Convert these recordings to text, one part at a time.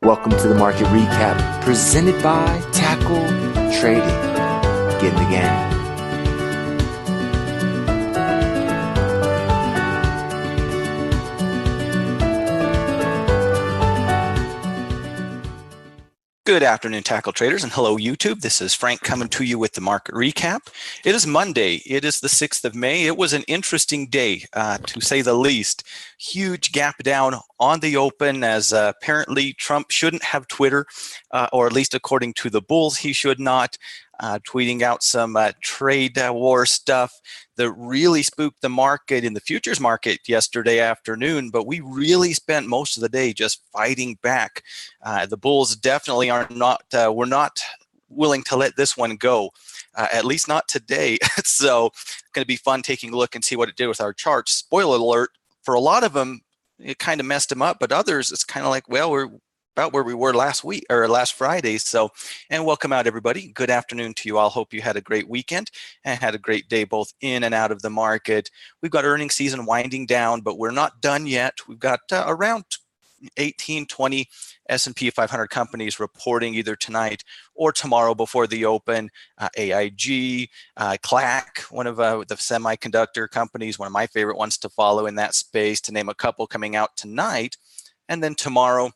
Welcome to the market recap presented by Tackle Trading. Get in the game. Good afternoon, Tackle Traders, and hello, YouTube. This is Frank coming to you with the market recap. It is Monday. It is the 6th of May. It was an interesting day, to say the least. Huge gap down on the open as apparently Trump shouldn't have Twitter, or at least according to the bulls, he should not. Tweeting out some trade war stuff that really spooked the market in the futures market yesterday afternoon, but we really spent most of the day just fighting back. The bulls definitely were not willing to let this one go, at least not today. So it's going to be fun taking a look and see what it did with our charts. Spoiler alert, for a lot of them, it kind of messed them up, but others, it's kind of like, well, we're about where we were last week or last Friday. So, and welcome out, everybody. Good afternoon to you all. Hope you had a great weekend and had a great day both in and out of the market. We've got earnings season winding down, but we're not done yet. We've got around 18, 20 S&P 500 companies reporting either tonight or tomorrow before the open. AIG, CLAC, one of the semiconductor companies, one of my favorite ones to follow in that space, to name a couple, coming out tonight. And then tomorrow,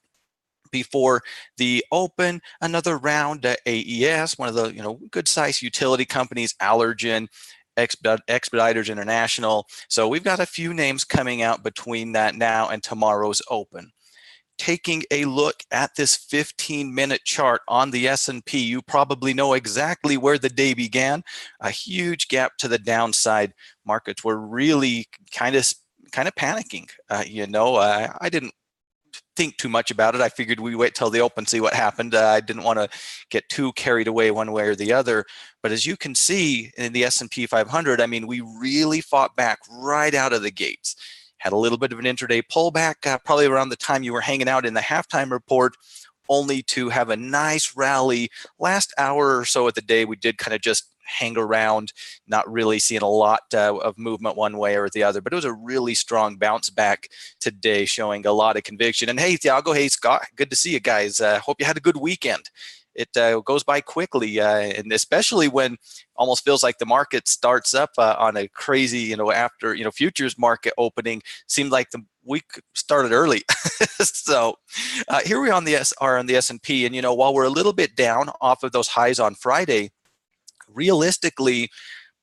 before the open, another round at AES, one of the good-sized utility companies, Allergen, Expeditors International. So we've got a few names coming out between that now and tomorrow's open. Taking a look at this 15-minute chart on the S&P, you probably know exactly where the day began. A huge gap to the downside. Markets were really kind of panicking. I didn't think too much about it. I figured we wait till the open, see what happened. I didn't want to get too carried away one way or the other. But as you can see in the S&P 500, I mean, we really fought back right out of the gates. Had a little bit of an intraday pullback, probably around the time you were hanging out in the halftime report, only to have a nice rally. Last hour or so of the day, we did kind of just hang around, not really seeing a lot of movement one way or the other, but it was a really strong bounce back today, showing a lot of conviction. And hey, Thiago, hey, Scott, good to see you guys. Hope you had a good weekend. It goes by quickly, and especially when almost feels like the market starts up on a crazy, after, futures market opening, seemed like the week started early. So here we are on the S&P, and while we're a little bit down off of those highs on Friday, realistically,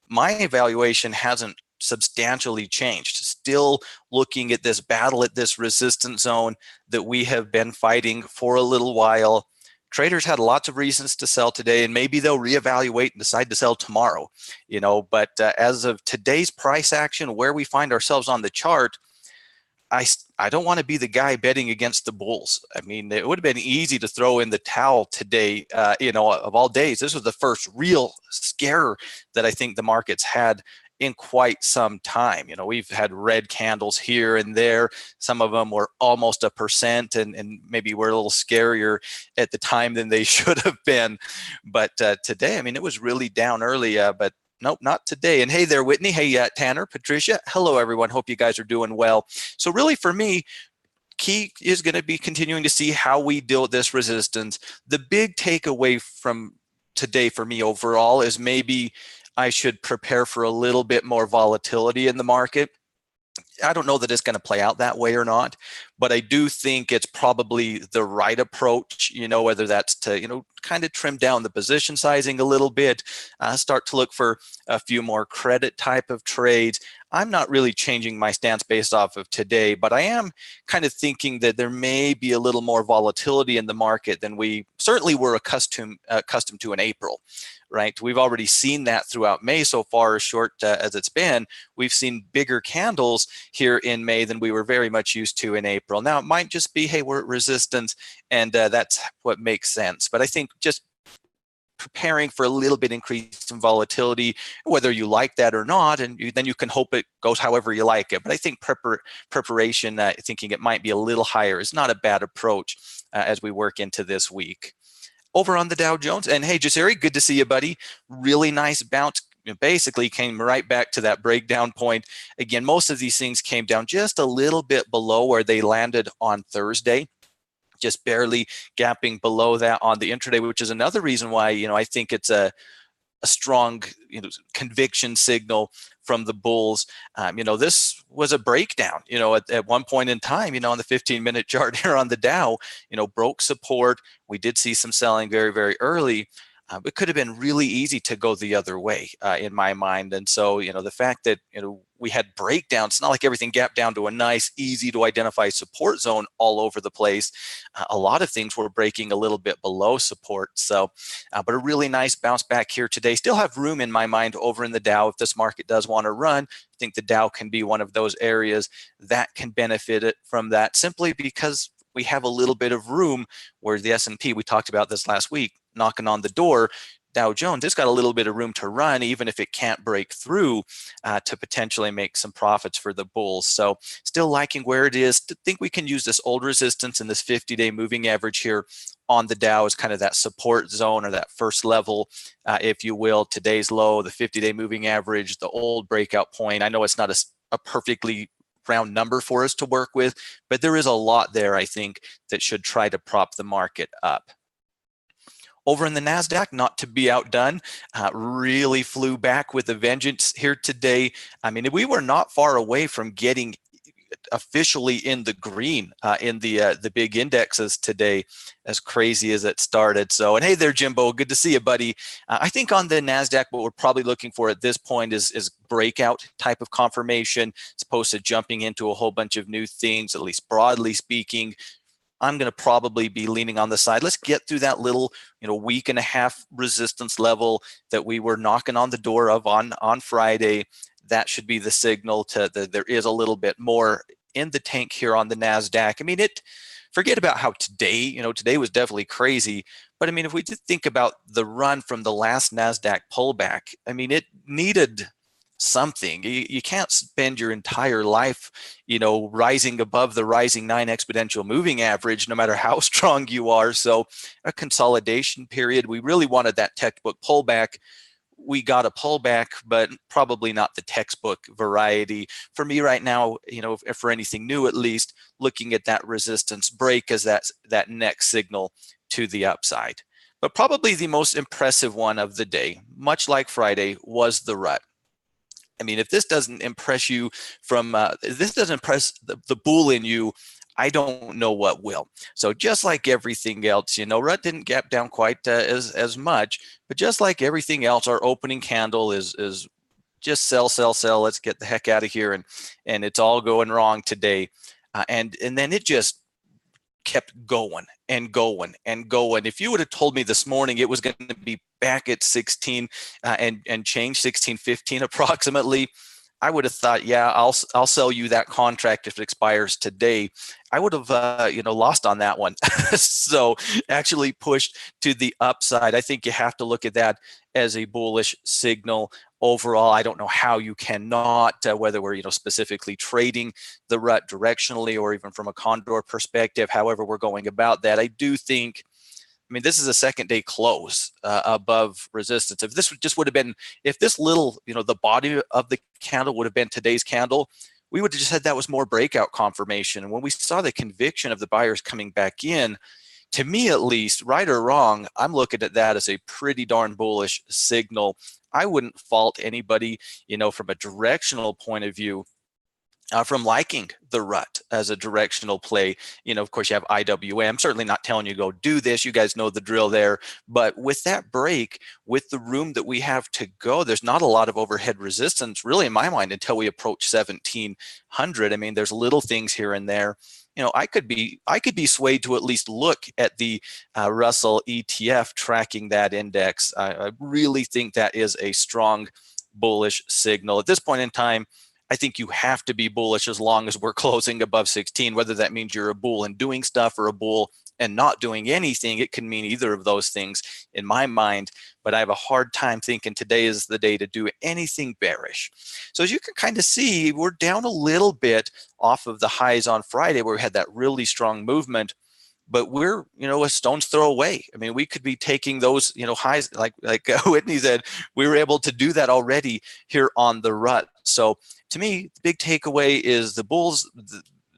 my evaluation hasn't substantially changed. Still looking at this battle at this resistance zone that we have been fighting for a little while. Traders had lots of reasons to sell today, and maybe they'll reevaluate and decide to sell tomorrow. But as of today's price action, where we find ourselves on the chart, I don't want to be the guy betting against the bulls. I mean, it would have been easy to throw in the towel today, of all days. This was the first real scare that I think the market's had in quite some time. We've had red candles here and there. Some of them were almost 1%, and maybe were a little scarier at the time than they should have been. But today, I mean, it was really down early, but nope, not today. And hey there, Whitney. Hey, Tanner, Patricia. Hello, everyone. Hope you guys are doing well. So really, for me, key is going to be continuing to see how we deal with this resistance. The big takeaway from today for me overall is maybe I should prepare for a little bit more volatility in the market. I don't know that it's going to play out that way or not, but I do think it's probably the right approach, whether that's to, kind of trim down the position sizing a little bit, start to look for a few more credit type of trades. I'm not really changing my stance based off of today, but I am kind of thinking that there may be a little more volatility in the market than we certainly were accustomed to in April. Right, we've already seen that throughout May so far, as short as it's been. We've seen bigger candles here in May than we were very much used to in April. Now, it might just be, hey, we're at resistance, and that's what makes sense. But I think just preparing for a little bit increase in volatility, whether you like that or not, and then you can hope it goes however you like it. But I think preparation, thinking it might be a little higher, is not a bad approach as we work into this week. Over on the Dow Jones, and hey, Jasiri, good to see you, buddy. Really nice bounce. Basically came right back to that breakdown point. Again, most of these things came down just a little bit below where they landed on Thursday. just barely gapping below that on the intraday, which is another reason why, I think it's a strong, conviction signal from the bulls. This was a breakdown, at one point in time, on the 15-minute chart here on the Dow, broke support. We did see some selling very, very early. It could have been really easy to go the other way in my mind. And so, the fact that, we had breakdowns, it's not like everything gapped down to a nice, easy to identify support zone all over the place. A lot of things were breaking a little bit below support. So, but a really nice bounce back here today. Still have room in my mind over in the Dow. If this market does want to run, I think the Dow can be one of those areas that can benefit it from that, simply because we have a little bit of room where the S&P, we talked about this last week, knocking on the door. Dow Jones, it's got a little bit of room to run, even if it can't break through, to potentially make some profits for the bulls. So still liking where it is. I think we can use this old resistance and this 50-day moving average here on the Dow as kind of that support zone, or that first level, if you will. Today's low, the 50-day moving average, the old breakout point. I know it's not a perfectly round number for us to work with, but there is a lot there, I think, that should try to prop the market up. Over in the NASDAQ, not to be outdone, really flew back with a vengeance here today. I mean, we were not far away from getting officially in the green in the big indexes today, as crazy as it started. So, and hey there, Jimbo, good to see you, buddy. I think on the NASDAQ, what we're probably looking for at this point is breakout type of confirmation, as opposed to jumping into a whole bunch of new things, at least broadly speaking. I'm going to probably be leaning on the side. Let's get through that little, week and a half resistance level that we were knocking on the door of on Friday. That should be the signal to that there is a little bit more in the tank here on the NASDAQ. I mean, forget about how today, today was definitely crazy. But I mean, if we did think about the run from the last NASDAQ pullback, I mean, it needed something. You can't spend your entire life, rising above the rising 9 exponential moving average, no matter how strong you are. So a consolidation period. We really wanted that textbook pullback. We got a pullback, but probably not the textbook variety. For me right now, for anything new, at least, looking at that resistance break as that next signal to the upside. But probably the most impressive one of the day, much like Friday, was the rut. I mean, if this doesn't impress you if this doesn't impress the bull in you, I don't know what will. So just like everything else, rut didn't gap down quite as much, but just like everything else, our opening candle is just sell, sell, sell. Let's get the heck out of here, and it's all going wrong today, and then it just kept going and going and going. If you would have told me this morning it was going to be back at 16 and change 16.15 approximately, I would have thought, yeah, I'll sell you that contract if it expires today. I would have lost on that one. So actually pushed to the upside. I think you have to look at that as a bullish signal overall. I don't know how you cannot, whether we're specifically trading the rut directionally or even from a condor perspective, however we're going about that. I do think, this is a second day close above resistance. If this just would have been, if this little, the body of the candle would have been today's candle, we would have just said that was more breakout confirmation. And when we saw the conviction of the buyers coming back in, to me at least, right or wrong, I'm looking at that as a pretty darn bullish signal. I wouldn't fault anybody, from a directional point of view, from liking the rut as a directional play. Of course, you have IWM. Certainly not telling you go do this. You guys know the drill there. But with that break, with the room that we have to go, there's not a lot of overhead resistance, really, in my mind, until we approach 1700. There's little things here and there. I could be swayed to at least look at the Russell ETF tracking that index. I really think that is a strong bullish signal. At this point in time, I think you have to be bullish as long as we're closing above 16, whether that means you're a bull and doing stuff or a bull and not doing anything. It can mean either of those things in my mind, but I have a hard time thinking today is the day to do anything bearish. So as you can kind of see, we're down a little bit off of the highs on Friday where we had that really strong movement, but we're, a stone's throw away. We could be taking those, highs, like Whitney said, we were able to do that already here on the rut. So to me, the big takeaway is the bulls,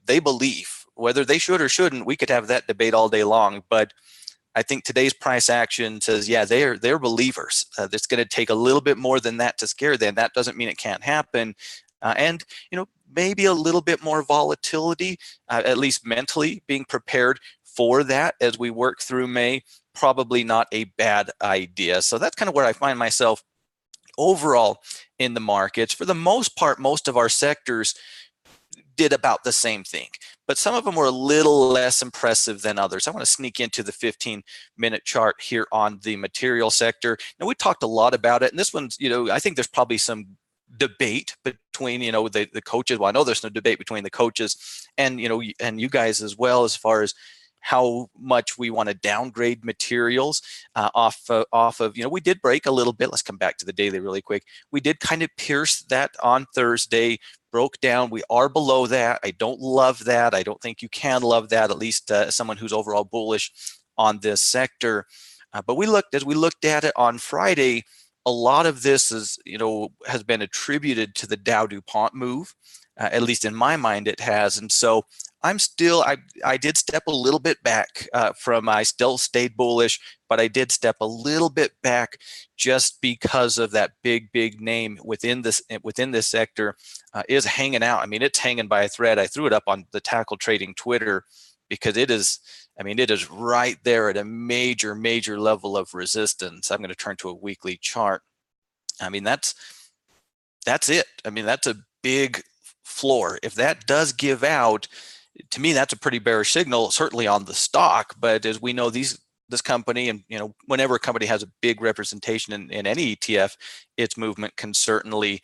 they believe whether they should or shouldn't, we could have that debate all day long. But I think today's price action says, yeah, they're believers. It's going to take a little bit more than that to scare them. That doesn't mean it can't happen. And maybe a little bit more volatility, at least mentally being prepared for that as we work through May, probably not a bad idea. So that's kind of where I find myself overall in the markets. For the most part, most of our sectors did about the same thing, but some of them were a little less impressive than others. I want to sneak into the 15-minute chart here on the material sector. Now, we talked a lot about it, and this one's, I think there's probably some debate between, the coaches. Well, I know there's no debate between the coaches and, and you guys as well, as far as how much we want to downgrade materials off of, we did break a little bit. Let's come back to the daily really quick. We did kind of pierce that on Thursday, broke down. We are below that. I don't love that. I don't think you can love that, at least someone who's overall bullish on this sector. But as we looked at it on Friday, a lot of this is, has been attributed to the Dow DuPont move. At least in my mind, it has. And so I did step a little bit back I still stayed bullish, but I did step a little bit back just because of that big name within this sector is hanging out. I mean, it's hanging by a thread. I threw it up on the Tackle Trading Twitter because it is right there at a major level of resistance. I'm going to turn to a weekly chart. I mean, that's it. I mean, that's a big floor. If that does give out, to me, that's a pretty bearish signal, certainly on the stock. But as we know, this company, and whenever a company has a big representation in any ETF, its movement can certainly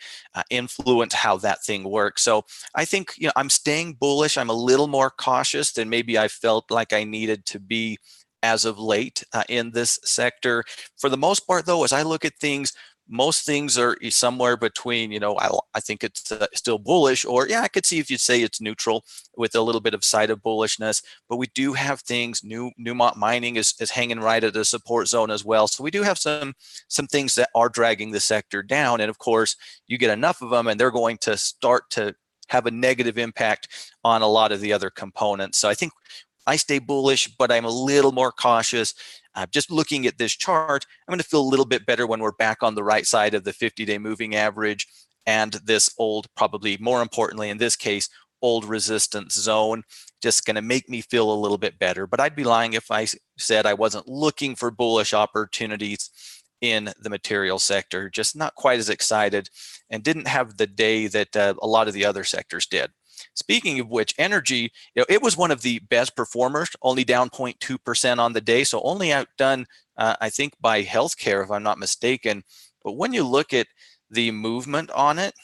influence how that thing works. So I think I'm staying bullish. I'm a little more cautious than maybe I felt like I needed to be as of late in this sector. For the most part, though, as I look at things, most things are somewhere between, I think it's still bullish, or I could see if you'd say it's neutral with a little bit of side of bullishness. But we do have things. Newmont Mining is hanging right at the support zone as well. So we do have some things that are dragging the sector down. And of course, you get enough of them, and they're going to start to have a negative impact on a lot of the other components. So I think I stay bullish, but I'm a little more cautious. Just looking at this chart, I'm going to feel a little bit better when we're back on the right side of the 50-day moving average and this old, probably more importantly in this case, old resistance zone. Just going to make me feel a little bit better. But I'd be lying if I said I wasn't looking for bullish opportunities in the material sector. Just not quite as excited, and didn't have the day that a lot of the other sectors did. Speaking of which, energy, it was one of the best performers, only down 0.2% on the day. So only outdone, I think, by healthcare, if I'm not mistaken. But when you look at the movement on it,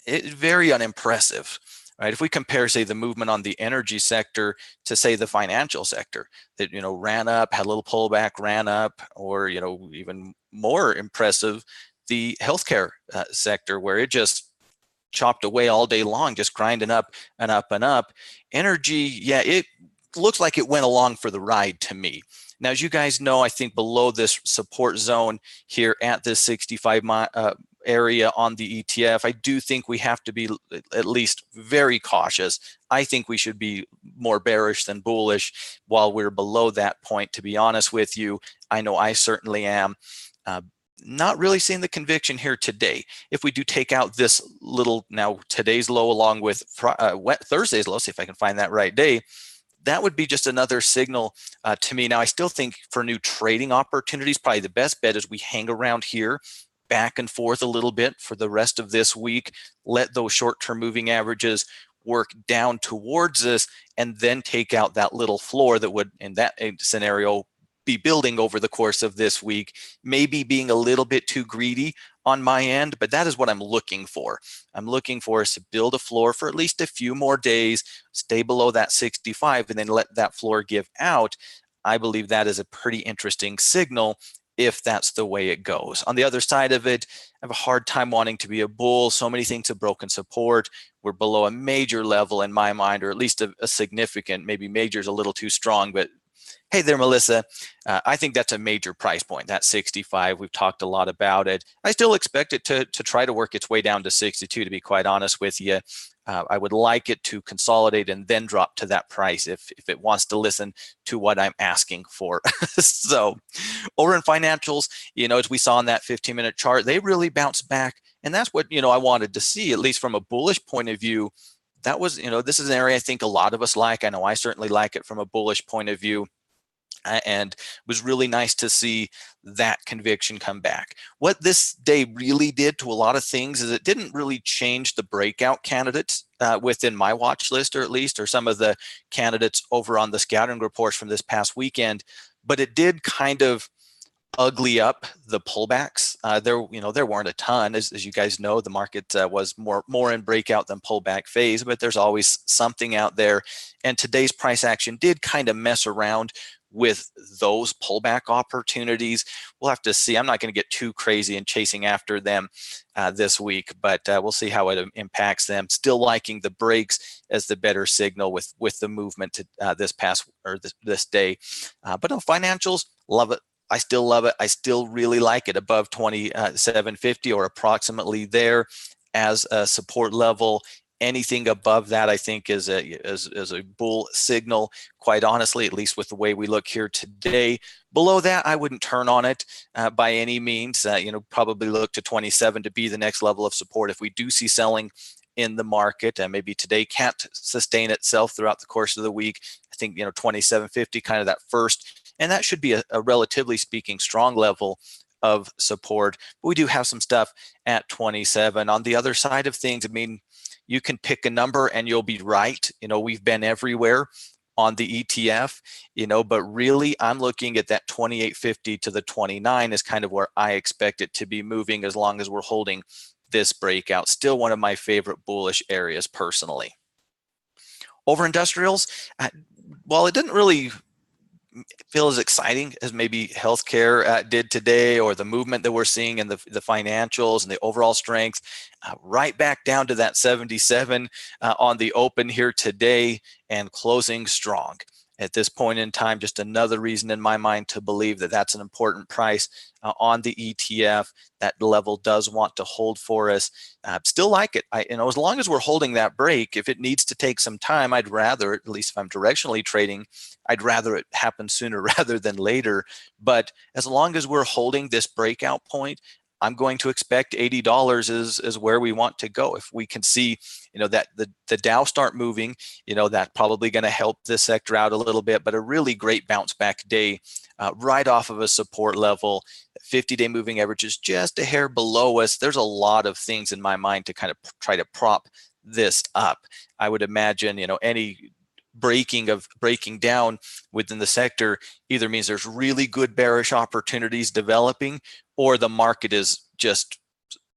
it's very unimpressive, right? If we compare, say, the movement on the energy sector to, say, the financial sector that, ran up, had a little pullback, ran up, or, even more impressive, the healthcare sector, where it just chopped away all day long, just grinding up and up and up. Energy, it looks like it went along for the ride to me. Now, as you guys know, I think below this support zone here at this 65 area on the ETF, I do think we have to be at least very cautious. I think we should be more bearish than bullish while we're below that point, to be honest with you. I know I certainly am. Not really seeing the conviction here today. If we do take out this little, now today's low along with Thursday's low, see if I can find that right day, that would be just another signal to me. Now, I still think for new trading opportunities, probably the best bet is we hang around here back and forth a little bit for the rest of this week, let those short-term moving averages work down towards us, and then take out that little floor that would, in that scenario, be building over the course of this week, maybe being a little bit too greedy on my end, but that is what I'm looking for. I'm looking for us to build a floor for at least a few more days, stay below that 65, and then let that floor give out. I believe that is a pretty interesting signal if that's the way it goes. On the other side of it, I have a hard time wanting to be a bull. So many things have broken support. We're below a major level in my mind, or at least a significant, maybe major is a little too strong, but Hey there, Melissa. I think that's a major price point. That 65, we've talked a lot about it. I still expect it to try to work its way down to 62, to be quite honest with you. I would like it to consolidate and then drop to that price if it wants to listen to what I'm asking for. So over in financials, as we saw in that 15-minute chart, they really bounced back. And that's what, I wanted to see, at least from a bullish point of view. That was, this is an area I think a lot of us like. I know I certainly like it from a bullish point of view. And it was really nice to see that conviction come back. What this day really did to a lot of things is it didn't really change the breakout candidates within my watch list, or at least, or some of the candidates over on the scattering reports from this past weekend, but it did kind of ugly up the pullbacks. There weren't a ton, as you guys know. The market was more in breakout than pullback phase, but there's always something out there. And today's price action did kind of mess around with those pullback opportunities. We'll have to see. I'm not going to get too crazy in chasing after them this week, but we'll see how it impacts them. Still liking the breaks as the better signal with the movement to this day. But on financials, love it. I still love it. I still really like it above 2750 or approximately there as a support level. Anything above that, I think, is a bull signal, quite honestly, at least with the way we look here today. Below that, I wouldn't turn on it by any means. Probably look to 27 to be the next level of support. If we do see selling in the market, and maybe today can't sustain itself throughout the course of the week, I think 2750, kind of that first, and that should be a relatively speaking strong level of support. But we do have some stuff at 27. On the other side of things, I mean, you can pick a number and you'll be right. We've been everywhere on the ETF, but really I'm looking at that 2850 to the 29 is kind of where I expect it to be moving, as long as we're holding this breakout. Still one of my favorite bullish areas personally. Over industrials, while it didn't really feel as exciting as maybe healthcare did today, or the movement that we're seeing in the financials and the overall strength, right back down to that 77 on the open here today and closing strong. At this point in time, just another reason in my mind to believe that that's an important price on the ETF. That level does want to hold for us. Still like it. As long as we're holding that break, if it needs to take some time, I'd rather, at least if I'm directionally trading, I'd rather it happen sooner rather than later. But as long as we're holding this breakout point, I'm going to expect $80 is where we want to go. If we can see, that the Dow start moving, that's probably going to help this sector out a little bit, but a really great bounce back day right off of a support level. 50-day moving average is just a hair below us. There's a lot of things in my mind to kind of try to prop this up. I would imagine, any breaking down within the sector either means there's really good bearish opportunities developing, or the market is just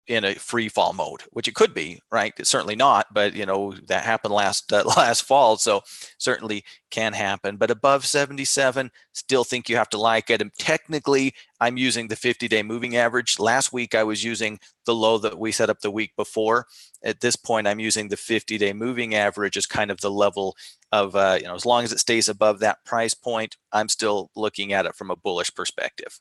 in a free fall mode, which it could be, right? It's certainly not, but that happened last fall, so certainly can happen. But above 77, still think you have to like it. And technically, I'm using the 50-day moving average. Last week, I was using the low that we set up the week before. At this point, I'm using the 50-day moving average as kind of the level of, as long as it stays above that price point, I'm still looking at it from a bullish perspective.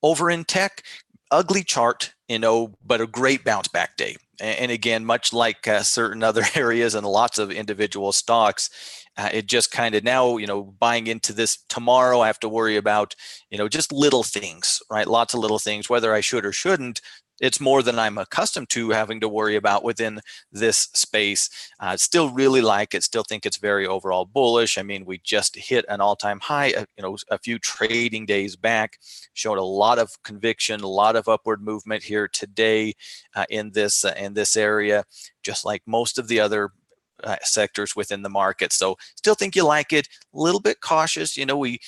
Over in tech, ugly chart, but a great bounce back day. And again, much like certain other areas and lots of individual stocks, it just kind of now, buying into this tomorrow, I have to worry about, just little things, right? Lots of little things, whether I should or shouldn't. It's more than I'm accustomed to having to worry about within this space. Still really like it. Still think it's very overall bullish. I mean, we just hit an all-time high, a few trading days back. Showed a lot of conviction, a lot of upward movement here today in this area, just like most of the other sectors within the market. So still think you like it. A little bit cautious. We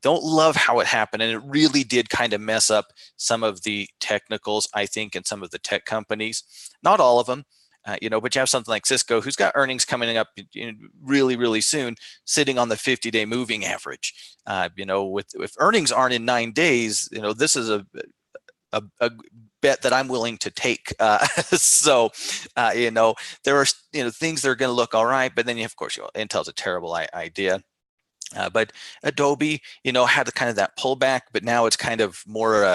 don't love how it happened, and it really did kind of mess up some of the technicals, I think, in some of the tech companies. Not all of them, but you have something like Cisco, who's got earnings coming up really, really soon, sitting on the 50-day moving average. If earnings aren't in 9 days, this is a bet that I'm willing to take. So, there are things that are going to look all right, but then of course, Intel's a terrible idea. But Adobe, had kind of that pullback, but now it's kind of more,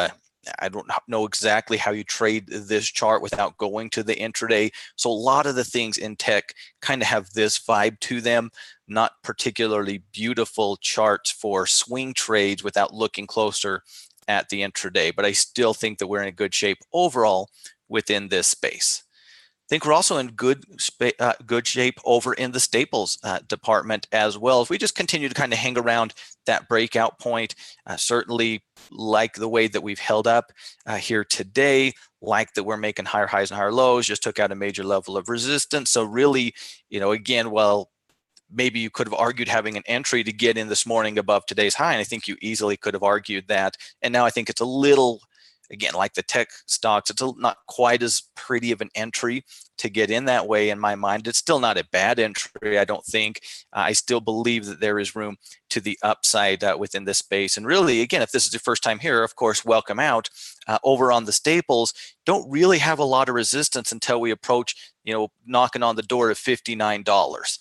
I don't know exactly how you trade this chart without going to the intraday. So a lot of the things in tech kind of have this vibe to them, not particularly beautiful charts for swing trades without looking closer at the intraday. But I still think that we're in a good shape overall within this space. I think we're also in good shape over in the staples department as well. If we just continue to kind of hang around that breakout point, certainly like the way that we've held up here today, like that we're making higher highs and higher lows, just took out a major level of resistance. So really, again, well, maybe you could have argued having an entry to get in this morning above today's high, and I think you easily could have argued that. And now I think it's a little, again, like the tech stocks, it's not quite as pretty of an entry to get in that way in my mind. It's still not a bad entry, I don't think. I still believe that there is room to the upside within this space. And really, again, if this is your first time here, of course, welcome out. Over on the staples, don't really have a lot of resistance until we approach, knocking on the door of $59.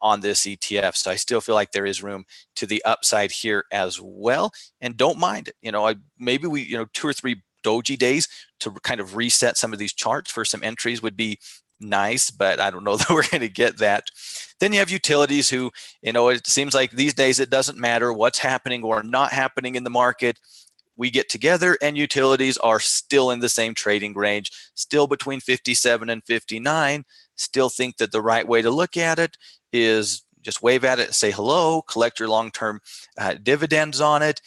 On this ETF. So I still feel like there is room to the upside here as well. And don't mind it. Maybe we, 2 or 3 doji days to kind of reset some of these charts for some entries would be nice, but I don't know that we're going to get that. Then you have utilities who, it seems like these days it doesn't matter what's happening or not happening in the market. We get together and utilities are still in the same trading range, still between 57 and 59. Still think that the right way to look at it is just wave at it, say hello, collect your long-term dividends on it.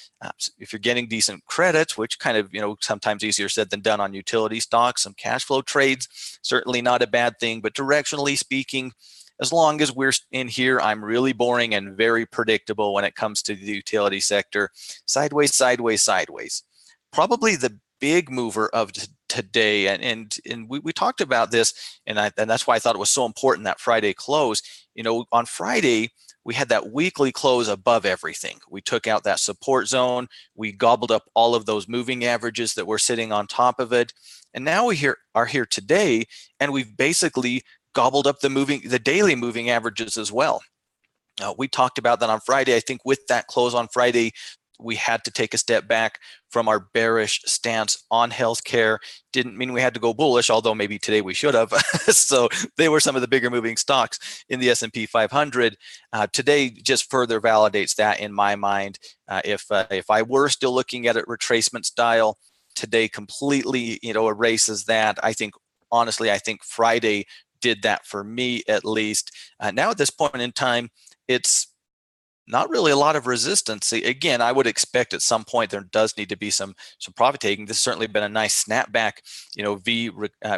If you're getting decent credits, which kind of, sometimes easier said than done on utility stocks, some cash flow trades, certainly not a bad thing. But directionally speaking, as long as we're in here, I'm really boring and very predictable when it comes to the utility sector. Sideways, sideways, sideways. Probably the big mover of today, and we talked about this, and that's why I thought it was so important, that Friday close. On Friday, we had that weekly close above everything. We took out that support zone. We gobbled up all of those moving averages that were sitting on top of it. And now we are here today, and we've basically gobbled up the daily moving averages as well. We talked about that on Friday. I think with that close on Friday, we had to take a step back from our bearish stance on healthcare. Didn't mean we had to go bullish, although maybe today we should have. So they were some of the bigger moving stocks in the S&P 500. Today just further validates that in my mind. If I were still looking at it retracement style, today completely erases that. Honestly, I think Friday did that for me at least. Now at this point in time, it's not really a lot of resistance. Again, I would expect at some point there does need to be some profit taking. This has certainly been a nice snapback,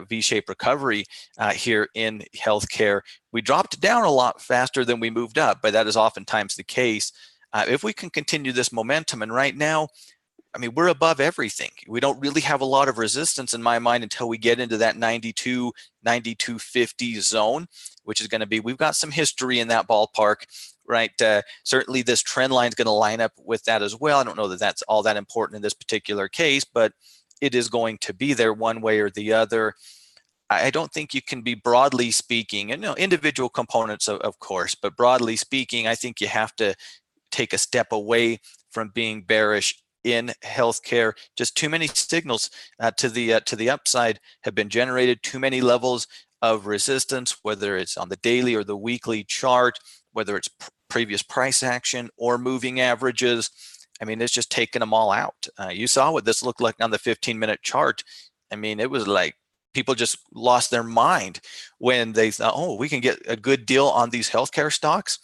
V-shaped recovery here in healthcare. We dropped down a lot faster than we moved up, but that is oftentimes the case. If we can continue this momentum, and right now, we're above everything. We don't really have a lot of resistance in my mind until we get into that 92, 92.50 zone, which is going to be, we've got some history in that ballpark, right? Certainly this trend line is going to line up with that as well. I don't know that that's all that important in this particular case, but it is going to be there one way or the other. I don't think you can be, broadly speaking, and individual components of course, but broadly speaking, I think you have to take a step away from being bearish in healthcare. Just too many signals to the upside have been generated. Too many levels of resistance, whether it's on the daily or the weekly chart, whether it's previous price action or moving averages. It's just taken them all out. You saw what this looked like on the 15-minute chart. It was like people just lost their mind when they thought, oh, we can get a good deal on these healthcare stocks.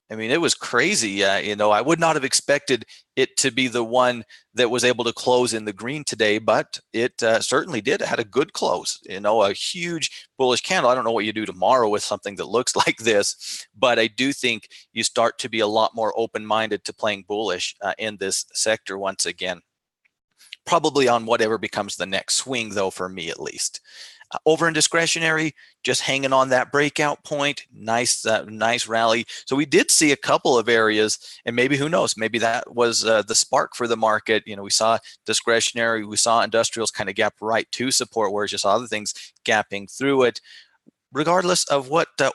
It was crazy. I would not have expected it to be the one that was able to close in the green today, but it certainly did. It had a good close, a huge bullish candle. I don't know what you do tomorrow with something that looks like this, but I do think you start to be a lot more open-minded to playing bullish in this sector once again. Probably on whatever becomes the next swing, though, for me at least. Over in discretionary, just hanging on that breakout point. Nice rally. So we did see a couple of areas, and maybe, who knows, maybe that was the spark for the market. We saw discretionary, we saw industrials kind of gap right to support, whereas you saw other things gapping through it. Regardless of what that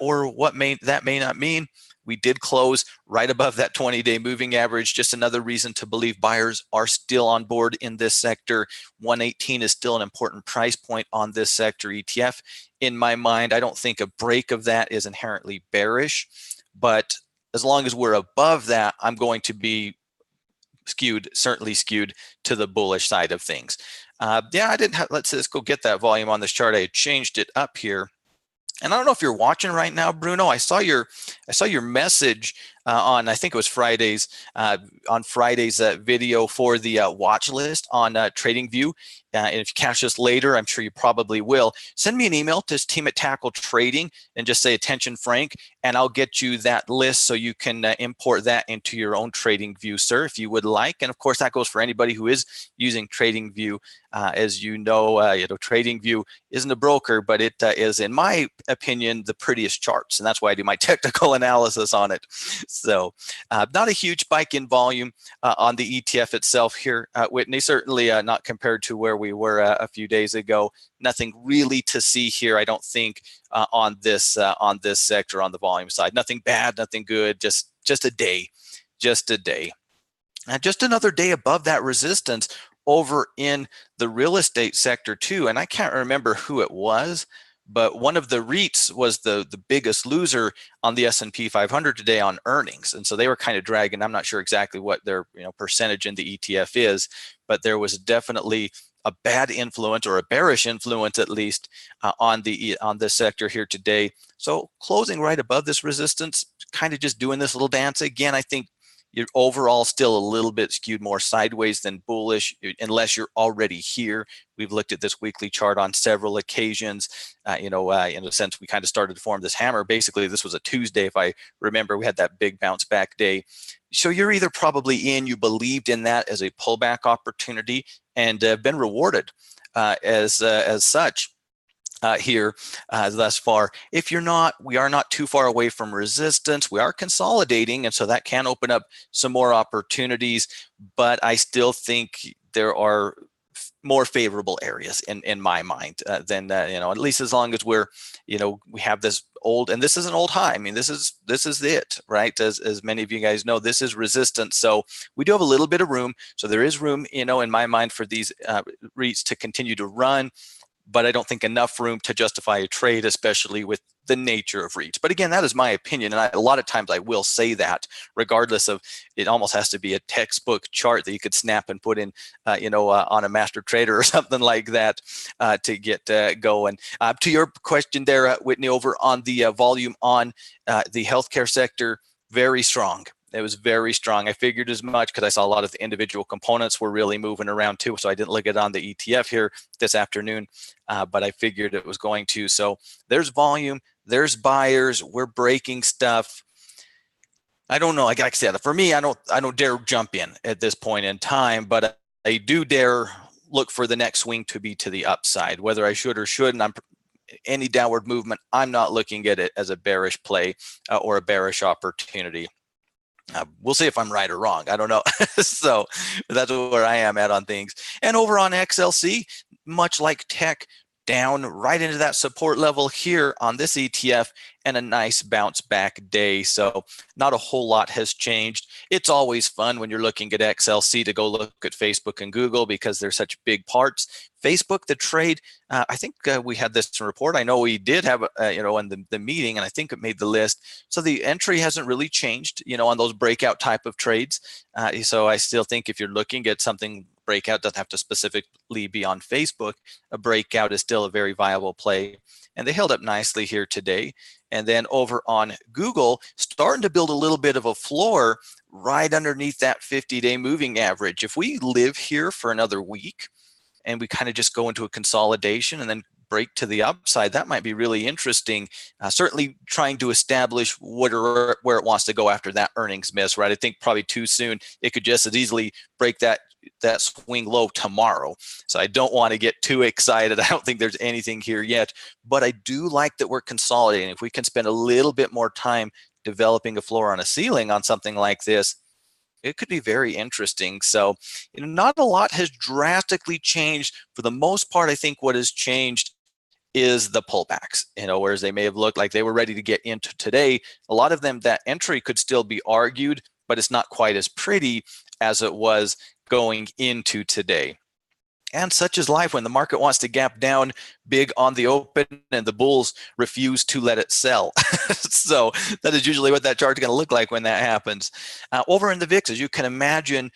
may not mean, We did close right above that 20-day moving average. Just another reason to believe buyers are still on board in this sector. 118 is still an important price point on this sector ETF. In my mind, I don't think a break of that is inherently bearish, but as long as we're above that, I'm going to be certainly skewed to the bullish side of things. Yeah, I didn't have, let's go get that volume on this chart. I had changed it up here. And I don't know if you're watching right now, Bruno. I saw your message on, I think it was Friday's video for the watch list on TradingView. And if you catch this later, I'm sure you probably will. Send me an email to team at Tackle Trading and just say attention, Frank, and I'll get you that list so you can import that into your own TradingView, sir, if you would like. And of course, that goes for anybody who is using TradingView. As you know, TradingView isn't a broker, but it is, in my opinion, the prettiest charts, and that's why I do my technical analysis on it. So, not a huge spike in volume on the ETF itself here, Whitney. Certainly not compared to where we were a few days ago. Nothing really to see here, I don't think, on this sector on the volume side. Nothing bad, nothing good. Just a day, just a day. Just another day above that resistance over in the real estate sector too. And I can't remember who it was, but one of the REITs was the biggest loser on the S&P 500 today on earnings. And so they were kind of dragging. I'm not sure exactly what their percentage in the ETF is, but there was definitely a bad influence, or a bearish influence at least, on this sector here today. So closing right above this resistance, kind of just doing this little dance. Again, I think you're overall still a little bit skewed more sideways than bullish, unless you're already here. We've looked at this weekly chart on several occasions. In a sense, we kind of started to form this hammer. Basically, this was a Tuesday, if I remember. We had that big bounce back day. So you're either probably you believed in that as a pullback opportunity and have been rewarded as such. Here thus far. If you're not, we are not too far away from resistance. We are consolidating, and so that can open up some more opportunities, but I still think there are more favorable areas in my mind than at least as long as we're we have this old, and this is an old high. I mean, this is it, right? As many of you guys know, this is resistance. So we do have a little bit of room. So there is room, in my mind, for these REITs to continue to run, but I don't think enough room to justify a trade, especially with the nature of REITs. But again, that is my opinion, and a lot of times I will say that, regardless of, it almost has to be a textbook chart that you could snap and put in, on a master trader or something like that to get going. To your question there, Whitney, over on the volume on the healthcare sector, very strong. It was very strong. I figured as much because I saw a lot of the individual components were really moving around too. So I didn't look at it on the ETF here this afternoon, but I figured it was going to. So there's volume, there's buyers, we're breaking stuff. I don't know. Like I said, for me, I don't dare jump in at this point in time, but I do dare look for the next swing to be to the upside. Whether I should or shouldn't, any downward movement, I'm not looking at it as a bearish play or a bearish opportunity. We'll see if I'm right or wrong. I don't know. So that's where I am at on things. And over on XLC, much like tech, down right into that support level here on this ETF, and a nice bounce back day. So not a whole lot has changed. It's always fun when you're looking at XLC to go look at Facebook and Google because they're such big parts. Facebook, the trade, I think we had this report. I know we did have, in the meeting, and I think it made the list. So the entry hasn't really changed, on those breakout type of trades. So I still think if you're looking at something breakout, doesn't have to specifically be on Facebook, a breakout is still a very viable play. And they held up nicely here today. And then over on Google, starting to build a little bit of a floor right underneath that 50-day moving average. If we live here for another week and we kind of just go into a consolidation and then break to the upside, that might be really interesting. Certainly trying to establish where it wants to go after that earnings miss, right? I think probably too soon. It could just as easily break that swing low tomorrow. So I don't want to get too excited. I don't think there's anything here yet, but I do like that we're consolidating. If we can spend a little bit more time developing a floor on a ceiling on something like this, it could be very interesting. So, not a lot has drastically changed. For the most part, I think what has changed is the pullbacks, whereas they may have looked like they were ready to get into today. A lot of them, that entry could still be argued, but it's not quite as pretty as it was going into today. And such is life when the market wants to gap down big on the open and the bulls refuse to let it sell. So that is usually what that chart is going to look like when that happens. Over in the VIX, as you can imagine,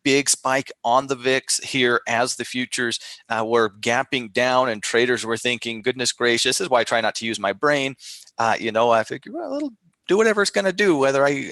big spike on the VIX here as the futures were gapping down, and traders were thinking, goodness gracious, this is why I try not to use my brain. I figure, well, it'll do whatever it's going to do, whether I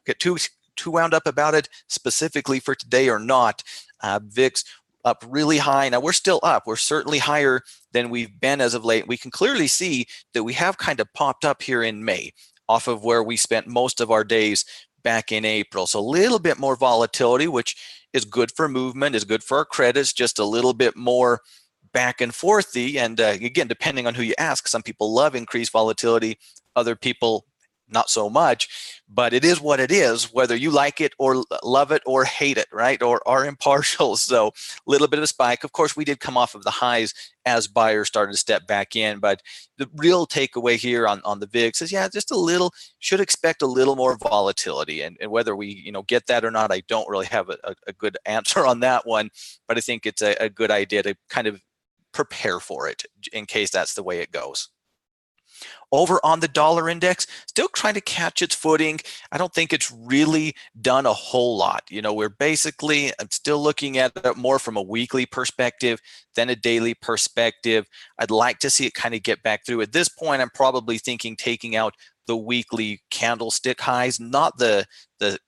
get too wound up about it specifically for today or not. VIX up really high. Now we're still up. We're certainly higher than we've been as of late. We can clearly see that we have kind of popped up here in May off of where we spent most of our days back in April. So a little bit more volatility, which is good for movement, is good for our credits, just a little bit more back and forthy. And again, depending on who you ask, some people love increased volatility, other people not so much, but it is what it is, whether you like it or love it or hate it, right? Or are impartial. So a little bit of a spike. Of course, we did come off of the highs as buyers started to step back in, but the real takeaway here on the VIX is, yeah, just a little, should expect a little more volatility. And whether we, get that or not, I don't really have a good answer on that one, but I think it's a good idea to kind of prepare for it in case that's the way it goes. Over on the dollar index, still trying to catch its footing. I don't think it's really done a whole lot. We're basically, I'm still looking at it more from a weekly perspective than a daily perspective. I'd like to see it kind of get back through. At this point, I'm probably thinking taking out the weekly candlestick highs, not the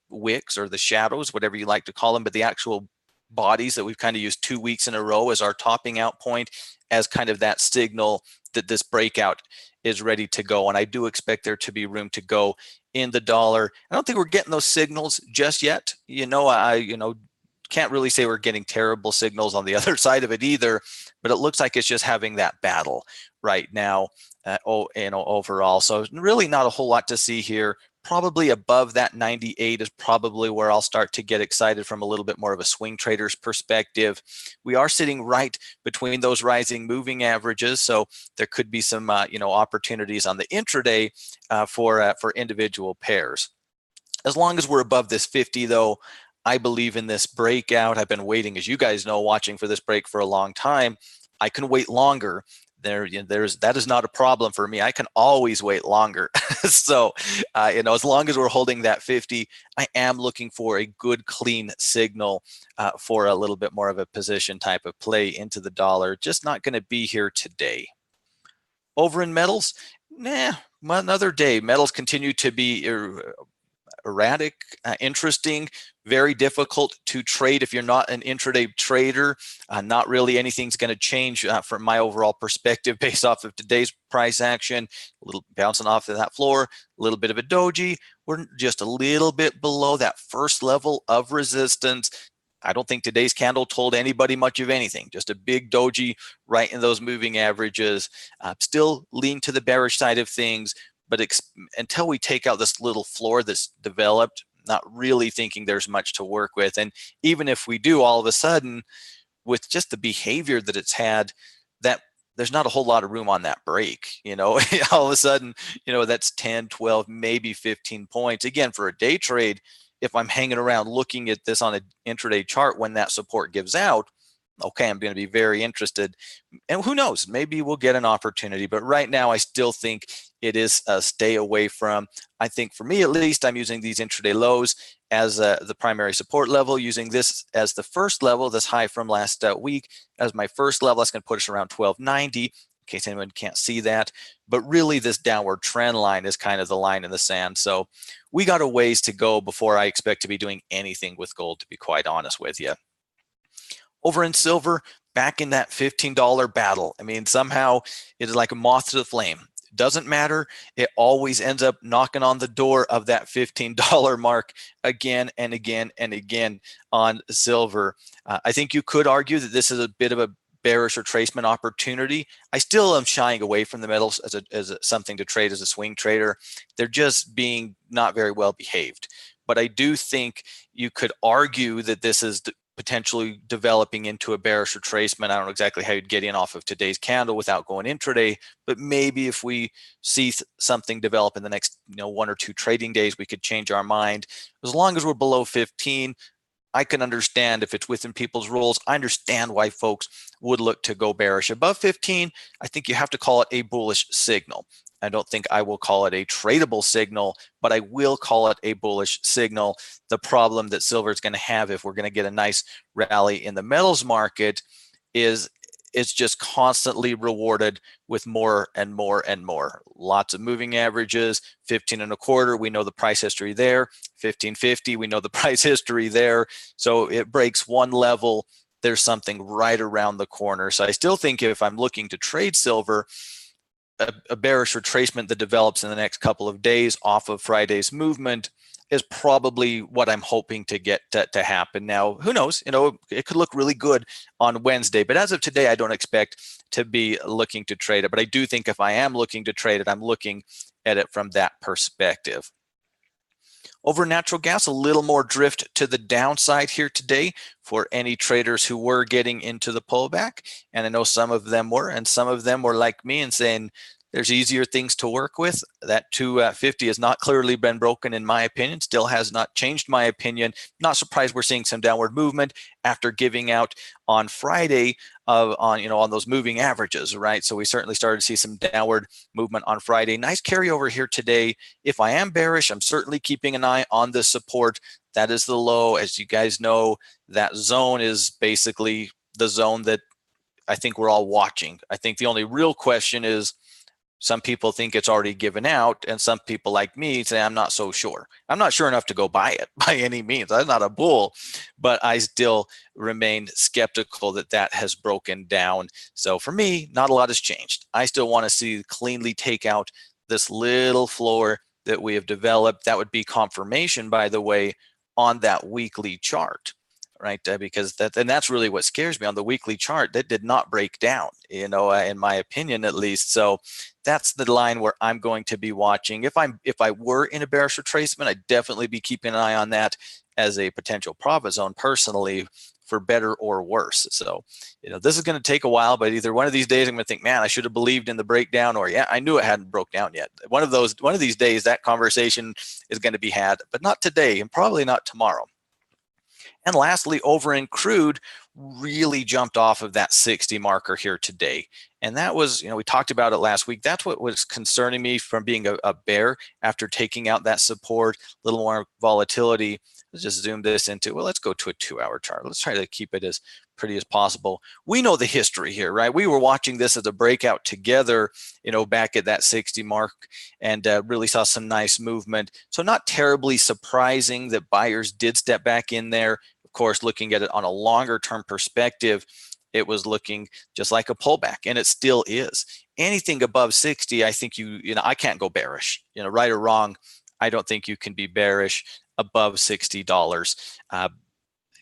wicks or the shadows, whatever you like to call them, but the actual bodies that we've kind of used 2 weeks in a row as our topping out point, as kind of that signal that this breakout is ready to go. And I do expect there to be room to go in the dollar. I don't think we're getting those signals just yet. I can't really say we're getting terrible signals on the other side of it either, but it looks like it's just having that battle right now overall. So really not a whole lot to see here. Probably above that 98 is probably where I'll start to get excited from a little bit more of a swing trader's perspective. We are sitting right between those rising moving averages, so there could be some opportunities on the intraday for individual pairs. As long as we're above this 50 though, I believe in this breakout. I've been waiting, as you guys know, watching for this break for a long time. I can wait longer. That is not a problem for me. I can always wait longer. So, as long as we're holding that 50, I am looking for a good, clean signal for a little bit more of a position type of play into the dollar. Just not going to be here today. Over in metals, another day. Metals continue to be erratic, interesting, very difficult to trade if you're not an intraday trader. Not really anything's going to change from my overall perspective based off of today's price action. A little bouncing off of that floor, a little bit of a doji. We're just a little bit below that first level of resistance. I don't think today's candle told anybody much of anything. Just a big doji right in those moving averages. Still lean to the bearish side of things, but until we take out this little floor that's developed, not really thinking there's much to work with. And even if we do, all of a sudden, with just the behavior that it's had, that there's not a whole lot of room on that break. All of a sudden, that's 10, 12, maybe 15 points. Again, for a day trade, if I'm hanging around looking at this on an intraday chart when that support gives out, okay, I'm going to be very interested. And who knows, maybe we'll get an opportunity. But right now, I still think it is a stay away from. I think for me, at least, I'm using these intraday lows as the primary support level, using this as the first level, this high from last week, as my first level. That's going to put us around 1290, in case anyone can't see that. But really, this downward trend line is kind of the line in the sand. So we got a ways to go before I expect to be doing anything with gold, to be quite honest with you. Over in silver, back in that $15 battle. I mean, somehow it is like a moth to the flame. Doesn't matter. It always ends up knocking on the door of that $15 mark again and again and again on silver. I think you could argue that this is a bit of a bearish retracement opportunity. I still am shying away from the metals as something to trade as a swing trader. They're just being not very well behaved. But I do think you could argue that this is potentially developing into a bearish retracement. I don't know exactly how you'd get in off of today's candle without going intraday, but maybe if we see something develop in the next 1 or 2 trading days, we could change our mind. As long as we're below 15, I can understand if it's within people's rules. I understand why folks would look to go bearish. Above 15, I think you have to call it a bullish signal. I don't think I will call it a tradable signal, but I will call it a bullish signal. The problem that silver is going to have if we're going to get a nice rally in the metals market is it's just constantly rewarded with more and more and more. Lots of moving averages, 15 and a quarter, we know the price history there. 1550, we know the price history there. So it breaks one level, there's something right around the corner. So I still think if I'm looking to trade silver, a bearish retracement that develops in the next couple of days off of Friday's movement is probably what I'm hoping to get to happen. Now, who knows? It could look really good on Wednesday, but as of today, I don't expect to be looking to trade it. But I do think if I am looking to trade it, I'm looking at it from that perspective. Over natural gas, a little more drift to the downside here today for any traders who were getting into the pullback. And I know some of them were, and some of them were like me and saying, there's easier things to work with. That 250 has not clearly been broken in my opinion, still has not changed my opinion. Not surprised we're seeing some downward movement after giving out on Friday on those moving averages, right? So we certainly started to see some downward movement on Friday. Nice carryover here today. If I am bearish, I'm certainly keeping an eye on the support. That is the low. As you guys know, that zone is basically the zone that I think we're all watching. I think the only real question is, some people think it's already given out, and some people like me say, I'm not so sure. I'm not sure enough to go buy it by any means. I'm not a bull, but I still remain skeptical that that has broken down. So for me, not a lot has changed. I still want to see cleanly take out this little floor that we have developed. That would be confirmation, by the way, on that weekly chart. Right, because that's really what scares me on the weekly chart. That did not break down, in my opinion, at least. So that's the line where I'm going to be watching. If I were in a bearish retracement, I'd definitely be keeping an eye on that as a potential profit zone personally, for better or worse. So, this is going to take a while, but either one of these days I'm going to think, man, I should have believed in the breakdown, or yeah, I knew it hadn't broke down yet. One of these days, that conversation is going to be had, but not today, and probably not tomorrow. And lastly, over in crude, really jumped off of that 60 marker here today. And that was, we talked about it last week. That's what was concerning me from being a bear after taking out that support, a little more volatility. Let's just zoom this into, well, let's go to a 2-hour chart. Let's try to keep it as pretty as possible. We know the history here, right? We were watching this as a breakout together, back at that 60 mark, and really saw some nice movement. So not terribly surprising that buyers did step back in there. Of course, looking at it on a longer term perspective, it was looking just like a pullback, and it still is. Anything above 60, I think I can't go bearish, right or wrong. I don't think you can be bearish above $60.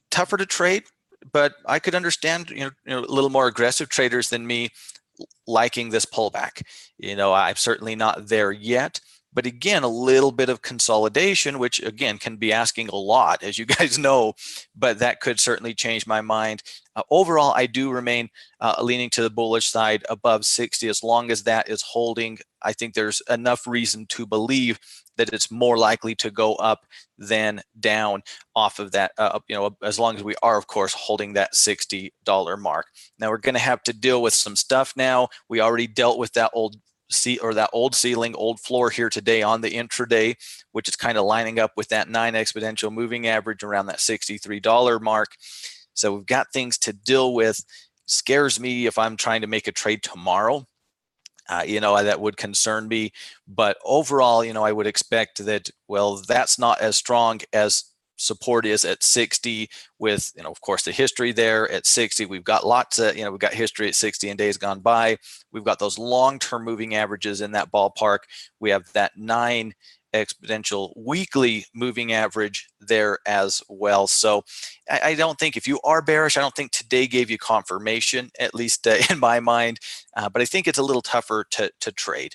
Tougher to trade, but I could understand, a little more aggressive traders than me liking this pullback. I'm certainly not there yet. But again, a little bit of consolidation, which again can be asking a lot, as you guys know, but that could certainly change my mind. Overall, I do remain leaning to the bullish side above 60. As long as that is holding, I think there's enough reason to believe that it's more likely to go up than down off of that, as long as we are, of course, holding that $60 mark. Now, we're going to have to deal with some stuff now. We already dealt with that old ceiling, old floor here today on the intraday, which is kind of lining up with that 9 exponential moving average around that $63 mark. So we've got things to deal with. Scares me if I'm trying to make a trade tomorrow. That would concern me. But overall, I would expect that, well, that's not as strong as support is at 60 with, of course, the history there at 60. We've got lots of, we've got history at 60 in days gone by. We've got those long-term moving averages in that ballpark. We have that 9 exponential weekly moving average there as well. So I don't think, if you are bearish, I don't think today gave you confirmation, at least in my mind, but I think it's a little tougher to trade.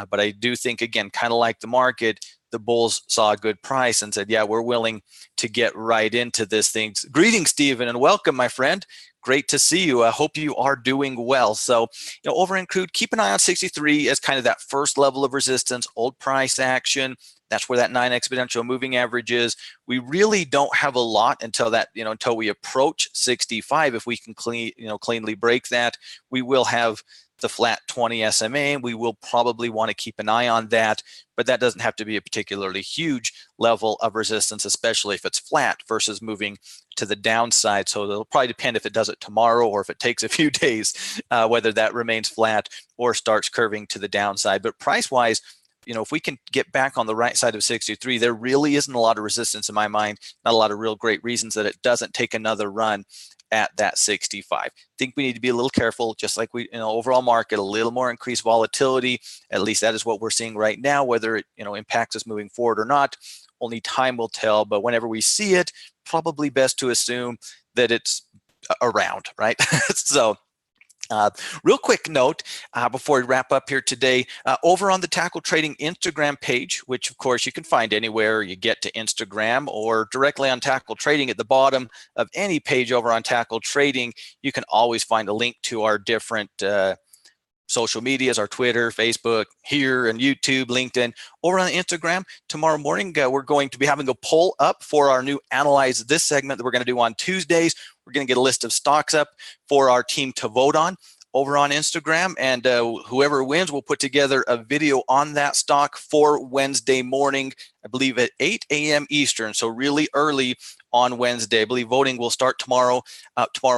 But I do think, again, kind of like the market, the bulls saw a good price and said, yeah, we're willing to get right into this thing. Greetings, Stephen, and welcome, my friend. Great to see you. I hope you are doing well. So, over in crude, keep an eye on 63 as kind of that first level of resistance, old price action. That's where that 9 exponential moving average is. We really don't have a lot until that, until we approach 65. If we can cleanly break that, we will have the flat 20 SMA. We will probably want to keep an eye on that, but that doesn't have to be a particularly huge level of resistance, especially if it's flat versus moving to the downside. So it'll probably depend if it does it tomorrow or if it takes a few days, whether that remains flat or starts curving to the downside. But price-wise, if we can get back on the right side of 63, there really isn't a lot of resistance in my mind, not a lot of real great reasons that it doesn't take another run at that 65. I think we need to be a little careful, just like we, overall market, a little more increased volatility. At least that is what we're seeing right now. Whether it, impacts us moving forward or not, only time will tell. But whenever we see it, probably best to assume that it's around, right? So, real quick note before we wrap up here today, over on the Tackle Trading Instagram page, which of course you can find anywhere you get to Instagram, or directly on Tackle Trading at the bottom of any page over on Tackle Trading, you can always find a link to our different social medias, our Twitter, Facebook, here, and YouTube, LinkedIn. Over on Instagram, tomorrow morning, we're going to be having a poll up for our new Analyze This segment that we're going to do on Tuesdays. We're going to get a list of stocks up for our team to vote on over on Instagram, and whoever wins will put together a video on that stock for Wednesday morning, I believe at 8 a.m. Eastern, so really early on Wednesday. I believe voting will start tomorrow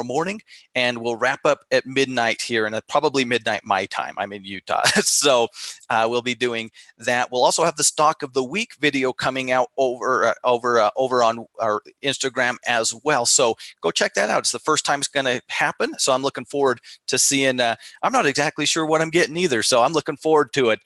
morning, and we'll wrap up at midnight here, and probably midnight my time. I'm in Utah, so we'll be doing that. We'll also have the Stock of the Week video coming out over on our Instagram as well. So go check that out. It's the first time it's going to happen, so I'm looking forward to seeing. I'm not exactly sure what I'm getting either, so I'm looking forward to it.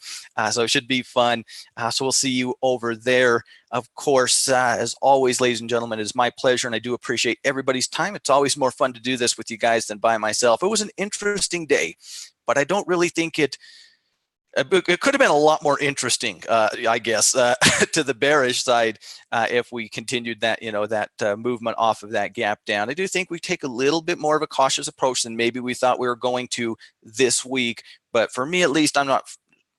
So it should be fun. So we'll see you over there. Of course, as always, ladies and gentlemen, it is my pleasure, and I do appreciate everybody's time. It's always more fun to do this with you guys than by myself. It was an interesting day, but I don't really think it could have been a lot more interesting, I guess, to the bearish side if we continued that, that movement off of that gap down. I do think we take a little bit more of a cautious approach than maybe we thought we were going to this week. But for me, at least, I'm not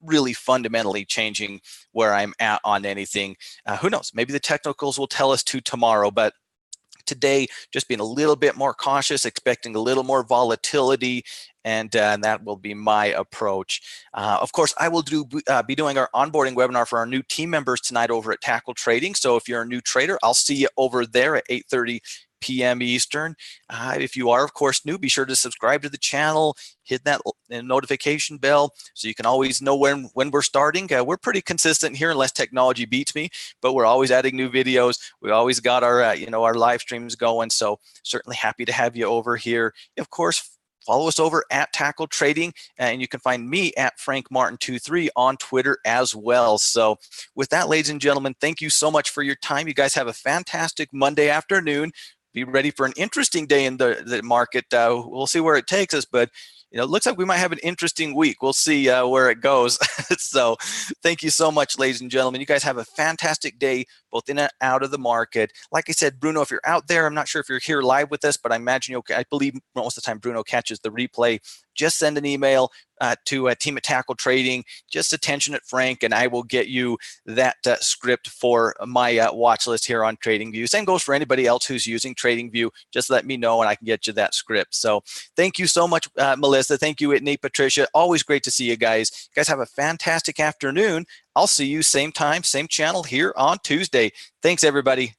really fundamentally changing where I'm at on anything. Who knows? Maybe the technicals will tell us to tomorrow, but today, just being a little bit more cautious, expecting a little more volatility, and that will be my approach. Of course, I will be doing our onboarding webinar for our new team members tonight over at Tackle Trading. So if you're a new trader, I'll see you over there at 8:30 p.m. Eastern. If you are, of course, new, be sure to subscribe to the channel, hit that notification bell so you can always know when we're starting. We're pretty consistent here unless technology beats me, but we're always adding new videos. We always got our, our live streams going. So certainly happy to have you over here. Of course, follow us over at Tackle Trading, and you can find me at FrankMartin23 on Twitter as well. So with that, ladies and gentlemen, thank you so much for your time. You guys have a fantastic Monday afternoon. Be ready for an interesting day in the market. We'll see where it takes us, but it looks like we might have an interesting week. We'll see where it goes. So thank you so much, ladies and gentlemen. You guys have a fantastic day, both in and out of the market. Like I said, Bruno, if you're out there, I'm not sure if you're here live with us, but I imagine I believe most of the time Bruno catches the replay. Just send an email to team at Tackle Trading, just attention at Frank, and I will get you that script for my watch list here on TradingView. Same goes for anybody else who's using TradingView. Just let me know and I can get you that script. So thank you so much, Melissa. Thank you, Whitney, Patricia. Always great to see you guys. You guys have a fantastic afternoon. I'll see you same time, same channel here on Tuesday. Thanks, everybody.